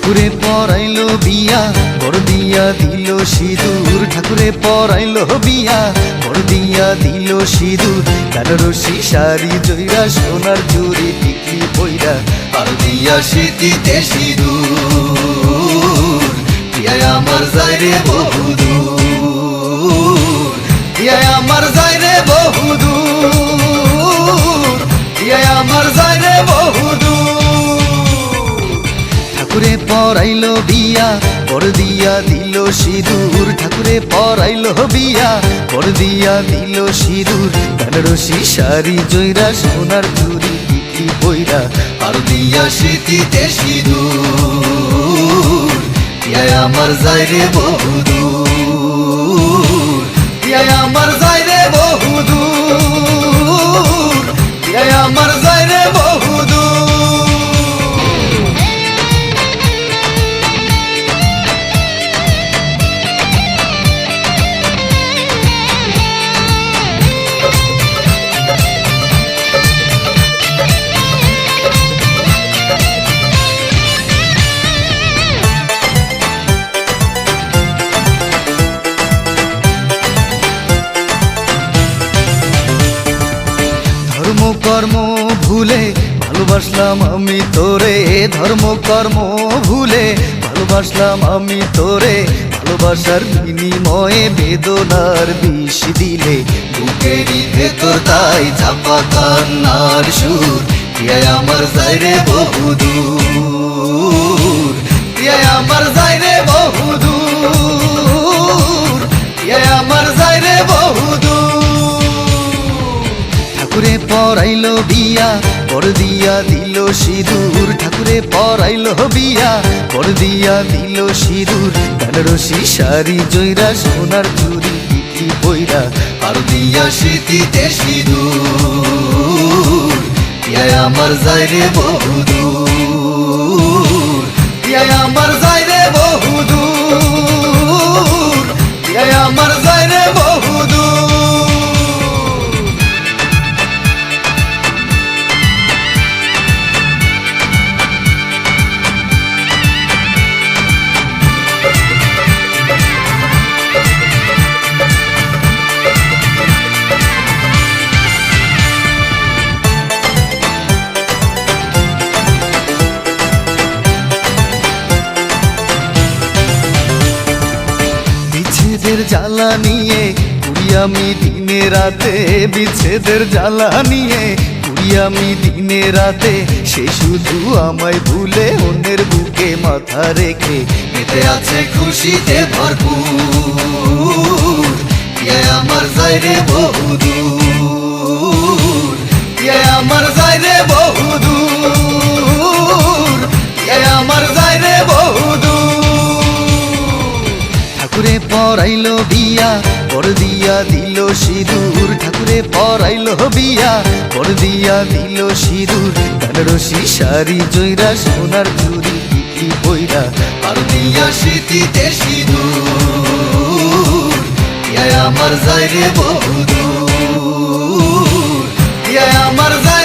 ঠাকুরে পরাইলো বিয়া বড় দিয়া দিল সিঁদুর, ঠাকুরে পরাইলো বিয়া বড় দিয়া দিল সিঁদুর। বেনারসি শাড়ি জইরা সোনার চুরি টিকলি পইরা আর দিয়া সিঁথিতে সিঁদুর। পিয়ায় আমার যায় রে বহুদূর, পিয়ায় আমার যায় রে বহুদূর, পিয়ায় আমার যায় রে বহুদূর। ঠাকুরে পরাইলো বিয়া বড় দিয়া দিল সিঁদুর, ঠাকুরে পরাইলো বিয়া বড় দিয়া দিল সিঁদুর। বেনারসি শাড়ি জইরা সোনার চুরি টিকলি পইরা আর দিয়া সিঁথিতে সিঁদুর। পিয়ায় আমার যায় রে বহুদূর, পিয়ায় আমার যায় রে বহুদূর, পিয়ায় আমার যায় রে বহুদূর। ধর্ম কর্ম ভুলে ভালোবাসলাম আমি তোরে, ধর্ম কর্ম ভুলে ভালোবাসলাম আমি তোরে। ভালোবাসার বিনিময়ে বেদনার বিষ দিলে বুকেরই ভেতর তাই চাপা কান্নার সুর। পিয়ায় আমার যায় রে বহুদূর, পিয়ায় আমার যায় রে বহুদূর, পিয়ায় আমার যায় রে বহুদূর। ঠাকুরে পরাইলো বিয়া বড় দিয়া দিল সিঁদুর, ঠাকুরে পরাইলো বিয়া বড় দিয়া দিল সিঁদুর। বেনারসি শাড়ি জইরা সোনার চুরি টিকলি পইরা আর দিয়া সিঁথিতে সিঁদুর। পিয়ায় আমার যায় রে বহুদূর, পিয়ায় আমার যায় রে বহুদূর, পিয়ায় আমার যায় রে বহুদূর। বিচ্ছেদের জ্বালা নিয়ে ঘুরি আমি দিনে রাতে, বিচ্ছেদের জ্বালা নিয়ে ঘুরি আমি দিনে রাতে। সে শুধু আমায় ভুলে অন্যের বুকে মাথা রেখে মেতে আছে খুশিতে ভরপুর। পিয়ায় আমার যায় রে বহুদূর, পিয়ায় আমার যায় রে বহুদূর, পিয়ায় আমার যায় রে বহুদূর। ঠাকুরে পরাইলো বিয়া বড় দিয়া দিল সিঁদুর, ঠাকুরে পরাইলো বিয়া বড় দিয়া দিল সিঁদুর। বেনারসি শাড়ি জইরা সোনার চুরি টিকলি পইরা আর দিয়া সিঁথিতে সিঁদুর। পিয়ায় আমার যায় রে বহুদূর, পিয়ায় আমার যায়